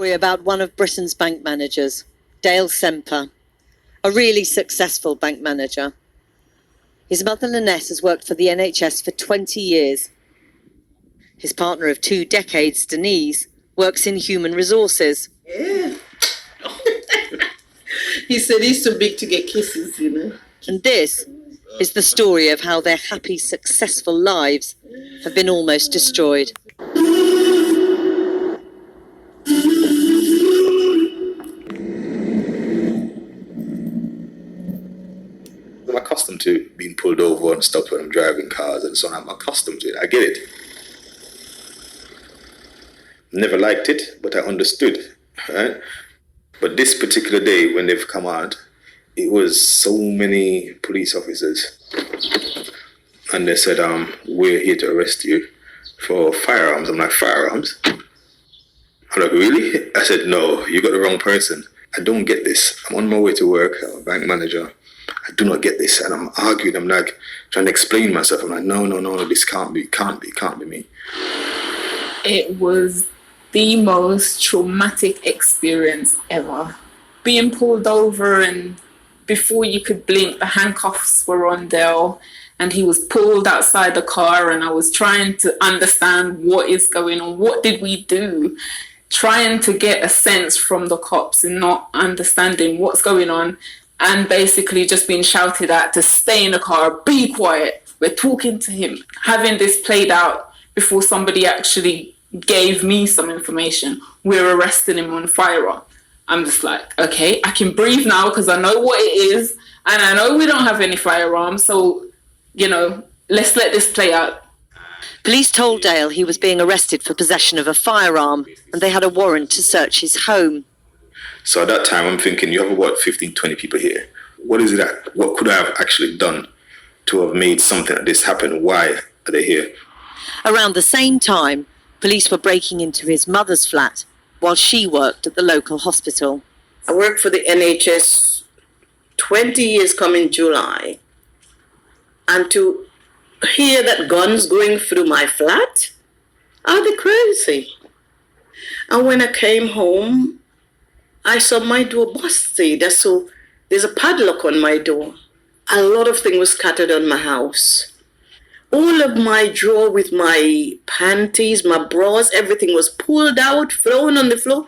Story about one of Britain's bank managers, Dale Semper, a really successful bank manager. His mother Lynette has worked for the NHS for 20 years. His partner of 2 decades, Denise, works in human resources. Yeah. He said he's too big to get kisses, you know. And this is the story of how their happy, successful lives have been almost destroyed. I'm accustomed to being pulled over and stopped when I'm driving cars and so on. I'm accustomed to it. I get it. Never liked it, but I understood. Right? But this particular day when they've come out, it was so many police officers. And they said, we're here to arrest you for firearms. I'm like, firearms? I'm like, really? I said, no, you got the wrong person. I don't get this. I'm on my way to work. I'm a bank manager. I do not get this. And I'm arguing. I'm like trying to explain myself. I'm like, no, this can't be me. It was the most traumatic experience ever. Being pulled over, and before you could blink, the handcuffs were on Dale and he was pulled outside the car, and I was trying to understand what is going on. What did we do? Trying to get a sense from the cops and not understanding what's going on, and basically just being shouted at to stay in the car, be quiet. We're talking to him, having this played out before somebody actually gave me some information. We're arresting him on firearm. I'm just like, okay, I can breathe now because I know what it is, and I know we don't have any firearms, so, you know, let's let this play out. Police told Dale he was being arrested for possession of a firearm, and they had a warrant to search his home. So at that time, I'm thinking, you have about 15, 20 people here. What is it that, what could I have actually done to have made something like this happen? Why are they here? Around the same time, police were breaking into his mother's flat while she worked at the local hospital. I worked for the NHS 20 years coming July. And to hear that guns going through my flat, are they crazy? And when I came home, I saw my door busted. So there's a padlock on my door. A lot of things were scattered on my house. All of my drawer with my panties, my bras, everything was pulled out, thrown on the floor.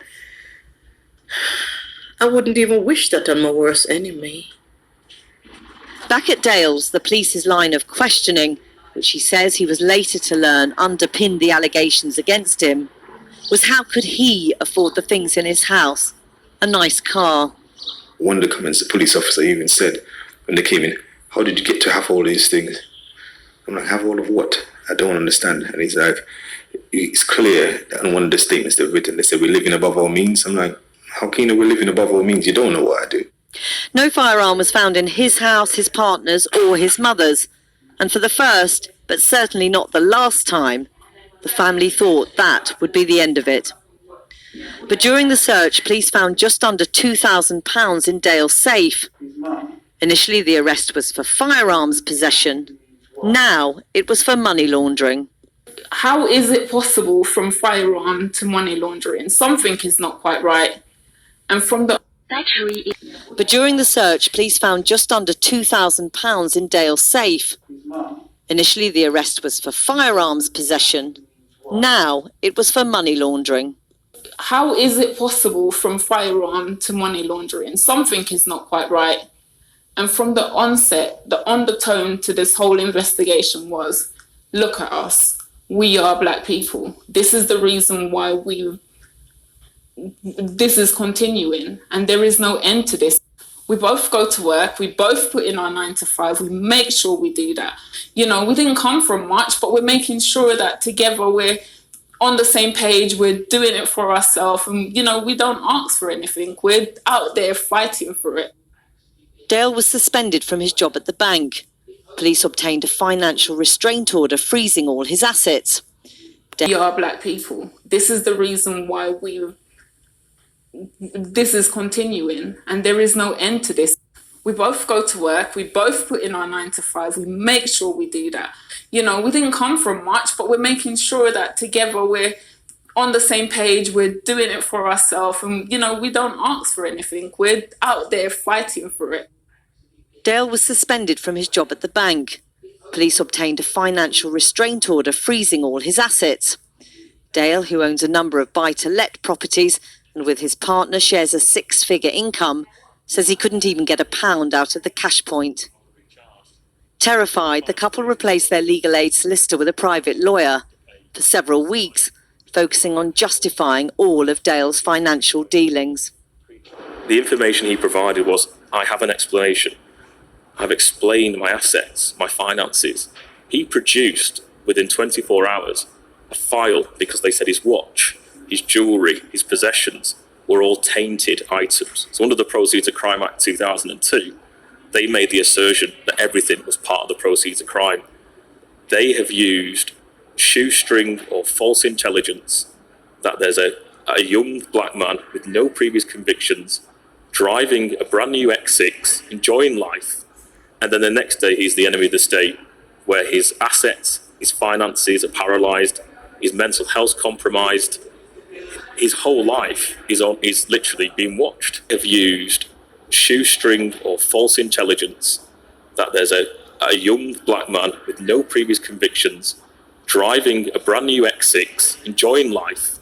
I wouldn't even wish that on my worst enemy. Back at Dale's, the police's line of questioning, which he says he was later to learn underpinned the allegations against him, was how could he afford the things in his house? A nice car. One of the comments the police officer even said when they came in, how did you get to have all these things? I'm like, have all of what? I don't understand. And he's like, it's clear that in one of the statements they've written, they said we're living above our means. I'm like, how can you know we're living above our means? You don't know what I do. No firearm was found in his house, his partner's, or his mother's. And for the first, but certainly not the last time, the family thought that would be the end of it. But during the search, police found just under £2,000 in Dale's safe. Initially, the arrest was for firearms possession. Now, it was for money laundering. How is it possible from firearm to money laundering? Something is not quite right. And from the battery. But during the search, police found just under £2,000 in Dale's safe. Initially, the arrest was for firearms possession. Now, it was for money laundering. How is it possible from firearm to money laundering? Something is not quite right. And from the onset, the undertone to this whole investigation was, look at us. We are black people. This is the reason why this is continuing, and there is no end to this. We both go to work. We both put in our 9 to 5. We make sure we do that. You know, we didn't come from much, but we're making sure that together we're on the same page. We're doing it for ourselves. And, you know, we don't ask for anything. We're out there fighting for it. Dale was suspended from his job at the bank. Police obtained a financial restraint order freezing all his assets. We are black people. This is the reason why this is continuing, and there is no end to this. We both go to work. We both put in our 9 to 5. We make sure we do that. You know, we didn't come from much, but we're making sure that together we're on the same page. We're doing it for ourselves, and we don't ask for anything. We're out there fighting for it. Dale was suspended from his job at the bank. Police obtained a financial restraint order freezing all his assets. Dale, who owns a number of buy-to-let properties and with his partner shares a six-figure income, says he couldn't even get £1 out of the cash point. Terrified, the couple replaced their legal aid solicitor with a private lawyer for several weeks, focusing on justifying all of Dale's financial dealings. The information he provided was, I have an explanation. I've explained my assets, my finances. He produced, within 24 hours, a file because they said his watch, his jewellery, his possessions were all tainted items. So under the Proceeds of Crime Act 2002, they made the assertion that everything was part of the proceeds of crime. They have used shoestring or false intelligence that there's a young black man with no previous convictions driving a brand new X6, enjoying life, and then the next day he's the enemy of the state, where his assets, his finances are paralysed, his mental health compromised. His whole life is literally being watched. Have used shoestring or false intelligence that there's a young black man with no previous convictions driving a brand new X6, enjoying life,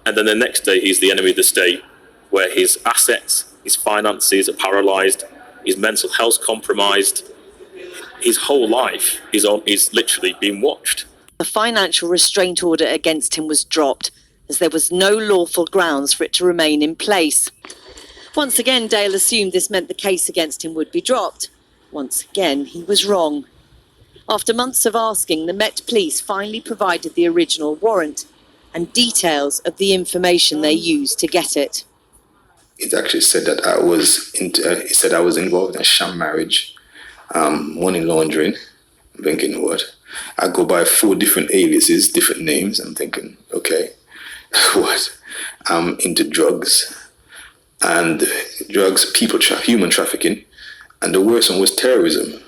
and then the next day he's the enemy of the state, where his assets, his finances are paralysed, his mental health compromised. His whole life is literally being watched. A financial restraint order against him was dropped, as there was no lawful grounds for it to remain in place. Once again, Dale assumed this meant the case against him would be dropped. Once again, he was wrong. After months of asking, the Met Police finally provided the original warrant and details of the information they used to get it. It actually said that I was involved in a sham marriage, money laundering. I'm thinking, what? I go by 4 different aliases, different names. I'm thinking, okay, what? I'm into drugs, human trafficking, and the worst one was terrorism.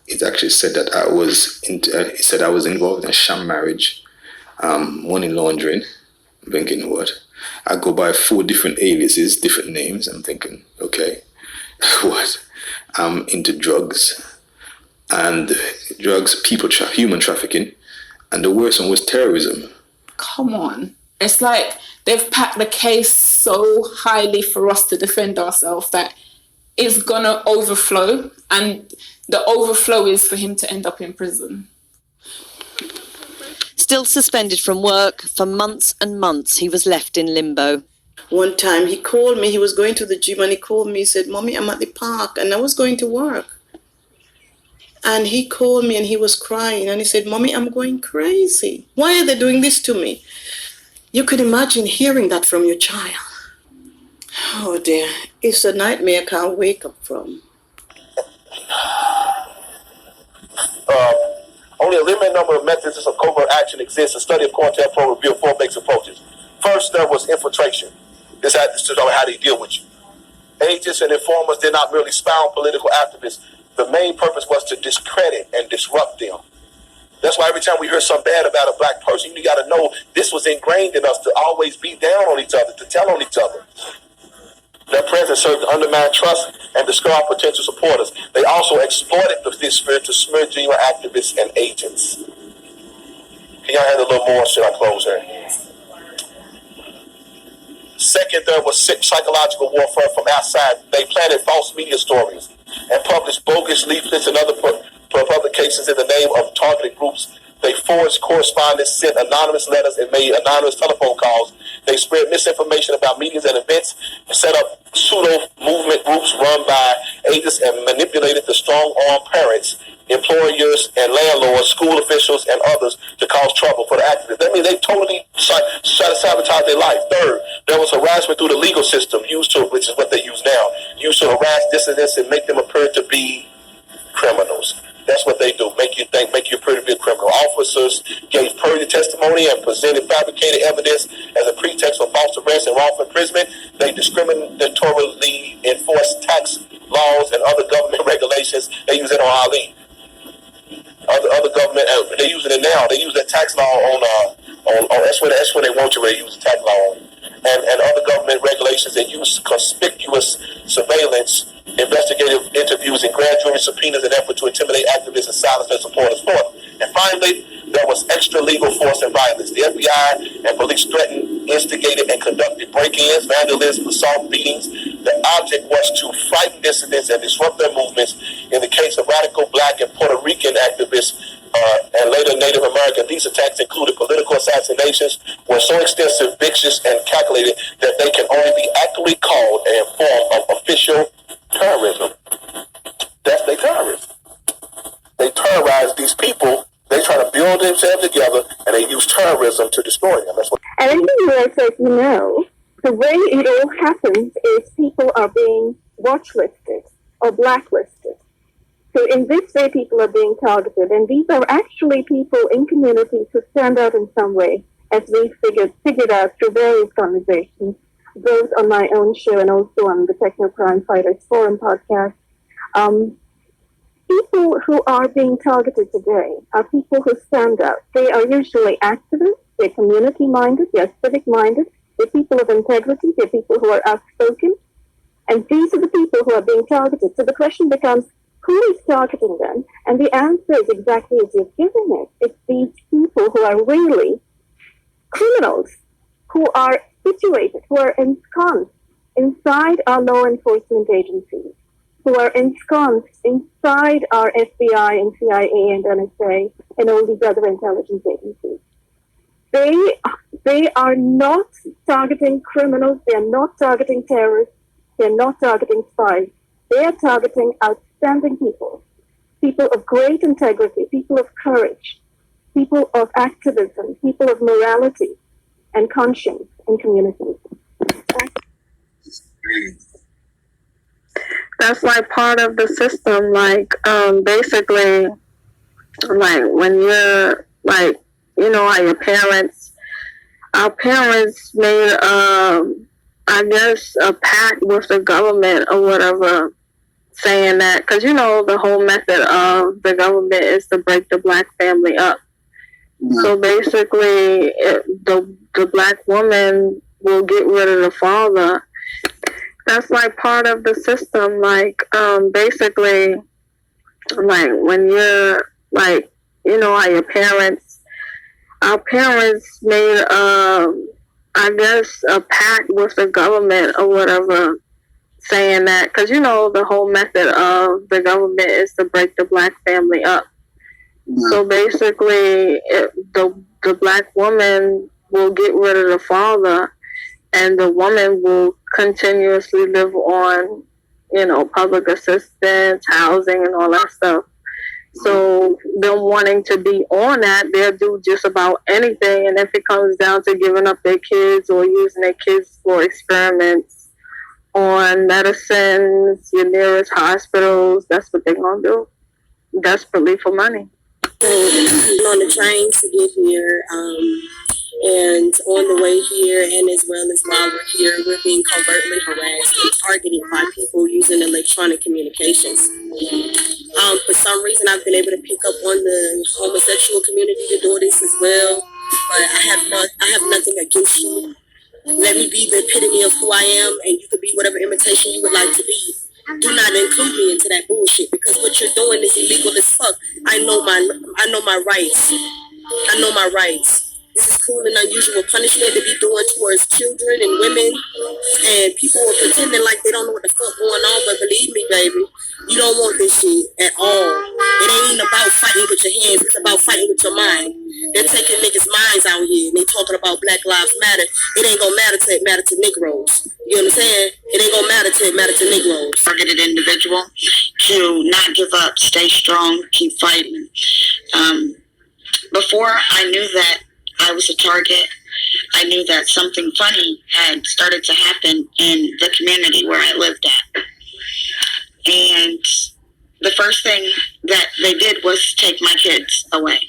It actually said that I was involved in a sham marriage, money laundering. I'm thinking, what? I go by 4 different aliases, different names. I'm thinking, okay, what? I'm into drugs, human trafficking, and the worst one was terrorism. Come on. It's like they've packed the case so highly for us to defend ourselves that it's gonna overflow, and the overflow is for him to end up in prison. Still suspended from work for months and months, he was left in limbo. One time he called me, he was going to the gym, and he called me, he said, Mommy, I'm at the park, and I was going to work. And he called me and he was crying, and he said, Mommy, I'm going crazy. Why are they doing this to me? You could imagine hearing that from your child. Oh dear, it's a nightmare I can't wake up from. Only a limited number of methods of covert action exists. A study of COINTELPRO revealed 4 basic approaches. First, there was infiltration. This had to know how they deal with you. Agents and informers did not merely spy on political activists. The main purpose was to discredit and disrupt them. That's why every time we hear something bad about a black person, you got to know this was ingrained in us to always be down on each other, to tell on each other. Their presence served to undermine trust and discourage potential supporters. They also exploited this spirit to smear genuine activists and agents. Can y'all handle a little more? Should I close here? Second, there was psychological warfare from outside. They planted false media stories and published bogus leaflets and other publications in the name of targeted groups. They forged correspondence, sent anonymous letters, and made anonymous telephone calls. They spread misinformation about meetings and events, set up pseudo-movement groups run by agents, and manipulated the strong-armed parents, employers, and landlords, school officials, and others to cause trouble for the activists. That means they totally try to sabotage their life. Third, there was harassment through the legal system, which is what they use now, used to harass dissidents and make them appear to be criminals. That's what they do, make you appear to be a criminal. Officers gave perjured testimony and presented fabricated evidence as a pretext for false arrest and wrongful imprisonment. They discriminatorily enforced tax laws and other government regulations. They use it on Ali. Other government, they're using it now. They use that tax law on That's where they want you to use the tax law on. And other government regulations that use conspicuous surveillance, investigative interviews, and grand jury subpoenas in an effort to intimidate activists and silence their supporters. Fourth, and finally, there was extra legal force and violence. The FBI and police threatened, instigated, and conducted break-ins, vandalism, assault, beatings. The object was to frighten dissidents and disrupt their movements. In the case of radical Black and Puerto Rican activists, and later Native American, these attacks included political assassinations, were so extensive, vicious, and calculated that they can only be accurately called a form of official terrorism. That's their terrorism. They terrorize these people. They try to build themselves together, and they use terrorism to destroy them. That's what. And in the US, as you know, the way it all happens is people are being watch-listed or blacklisted. So in this way, people are being targeted, and these are actually people in communities who stand out in some way, as we figured out through various conversations, both on my own show and also on the Techno Crime Fighters Forum podcast. People who are being targeted today are people who stand out. They are usually activists, they're community-minded, they're civic-minded, they're people of integrity, they're people who are outspoken, and these are the people who are being targeted. So the question becomes, who is targeting them? And the answer is exactly as you've given it. It's these people who are really criminals, who are situated, who are ensconced inside our law enforcement agencies, who are ensconced inside our FBI and CIA and NSA and all these other intelligence agencies. They are not targeting criminals, they are not targeting terrorists, they are not targeting spies. They are targeting outstanding people, people of great integrity, people of courage, people of activism, people of morality and conscience in communities. That's like part of the system, like basically, like when you're like, you know, how our parents made I guess a pact with the government or whatever, saying that, because you know the whole method of the government is to break the Black family up. So basically, the Black woman will get rid of the father. That's like part of the system, like basically, like when you're like, you know, how our parents made I guess a pact with the government or whatever, saying that, because you know the whole method of the government is to break the Black family up. So basically, the Black woman will get rid of the father, and the woman will continuously live on, you know, public assistance, housing, and all that stuff. So them wanting to be on that, they'll do just about anything. And if it comes down to giving up their kids or using their kids for experiments on medicines, your nearest hospitals, that's what they're going to do, desperately for money. On the train to get here, and on the way here, and as well as while we're here, we're being covertly harassed and targeted by people using electronic communications. For some reason, I've been able to pick up on the homosexual community to do this as well, but I have nothing against you. Let me be the epitome of who I am, and you could be whatever imitation you would like to be. Do not include me into that bullshit, because what you're doing is illegal as fuck. I know my rights. I know my rights. This is cruel and unusual punishment to be doing towards children and women, and people are pretending like they don't know what the fuck going on, but believe me, baby, you don't want this shit at all. It ain't about fighting with your hands, it's about fighting with your mind. They're taking niggas' minds out here, and they talking about Black Lives Matter. It ain't gonna matter till it matter to Negroes. You understand? It ain't gonna matter till it matter to Negroes. Targeted individual to not give up, stay strong, keep fighting. Before I knew that I was a target, I knew that something funny had started to happen in the community where I lived at. And the first thing that they did was take my kids away.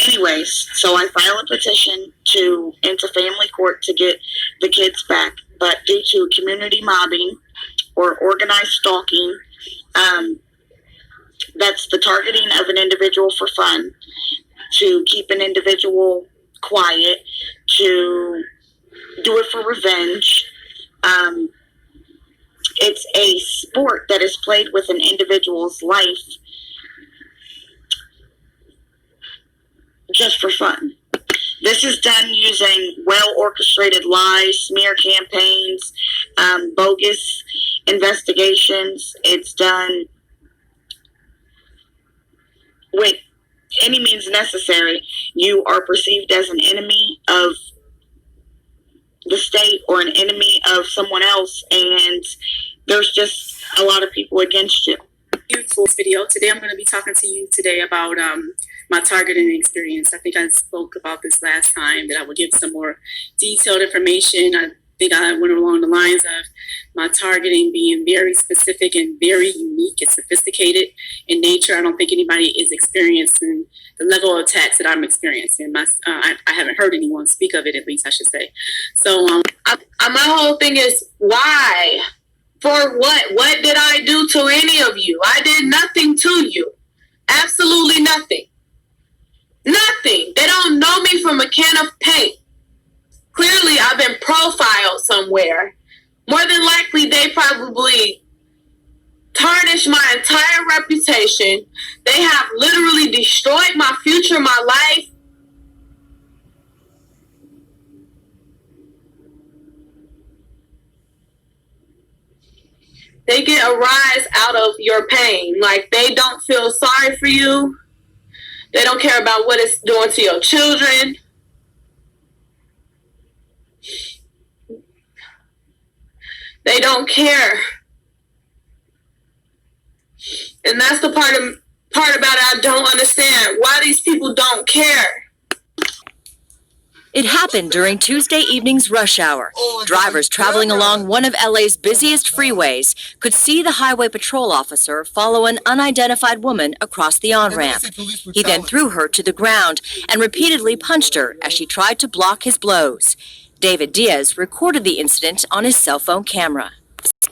Anyways, so I filed a petition into family court to get the kids back. But due to community mobbing or organized stalking, that's the targeting of an individual for fun, to keep an individual quiet, to do it for revenge. It's a sport that is played with an individual's life just for fun. This is done using well-orchestrated lies, smear campaigns, bogus investigations. It's done with any means necessary. You are perceived as an enemy of the state or an enemy of someone else, and there's just a lot of people against you. Beautiful video. Today I'm going to be talking to you today about my targeting experience. I think I spoke about this last time, that I would give some more detailed information. I think I went along the lines of my targeting being very specific and very unique and sophisticated in nature. I don't think anybody is experiencing the level of attacks that I'm experiencing. I haven't heard anyone speak of it, at least I should say. So my whole thing is, why? For what? What did I do to any of you? I did nothing to you. Absolutely nothing. Nothing. They don't know me from a can of paint. Clearly, I've been profiled somewhere. More than likely, they probably tarnished my entire reputation. They have literally destroyed my future, my life. They get a rise out of your pain. Like, they don't feel sorry for you. They don't care about what it's doing to your children. They don't care. And that's the part about it I don't understand. Why these people don't care. It happened during Tuesday evening's rush hour. Drivers traveling along one of LA's busiest freeways could see the highway patrol officer follow an unidentified woman across the on-ramp. He then threw her to the ground and repeatedly punched her as she tried to block his blows. David Diaz recorded the incident on his cell phone camera.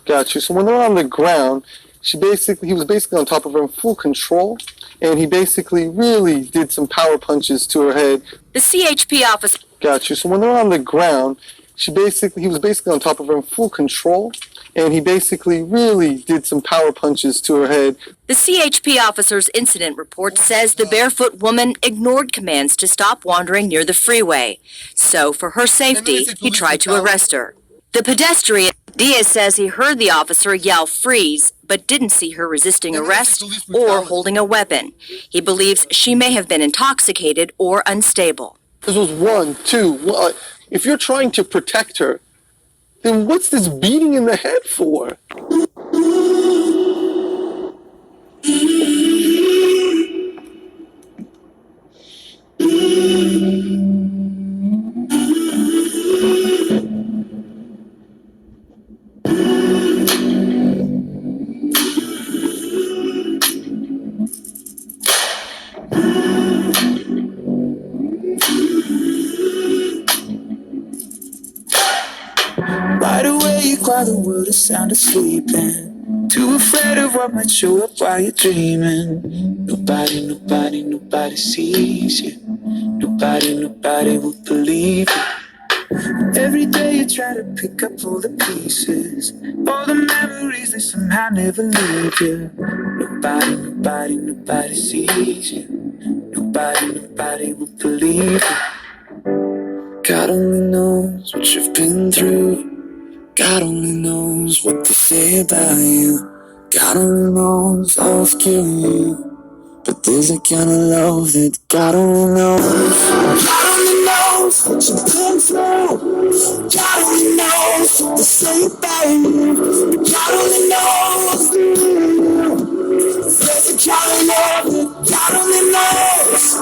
Got you. So when they're on the ground, he was basically on top of her in full control, and he basically really did some power punches to her head. The CHP officer... Got you. So when they're on the ground, he was basically on top of her in full control, and he basically really did some power punches to her head. The CHP officer's incident report says the barefoot woman ignored commands to stop wandering near the freeway. So, for her safety, he tried to arrest her. The pedestrian, Diaz says he heard the officer yell freeze, but didn't see her resisting arrest or holding a weapon. He believes she may have been intoxicated or unstable. This was 1, 2. If you're trying to protect her, then what's this beating in the head for? Right away you quiet the world, the sound of sleeping. Too afraid of what might show up while you're dreaming. Nobody sees you. Nobody will believe you. Every day you try to pick up all the pieces, all the memories that somehow never leave you. Nobody sees you. Nobody will believe you. God only knows what you've been through. God only knows what they say about you. God only knows how it's killing you. But there's a kind of love that God only knows. God only knows what you've been through. God only knows what they say about you. God only knows. There's a kind of love that God only knows.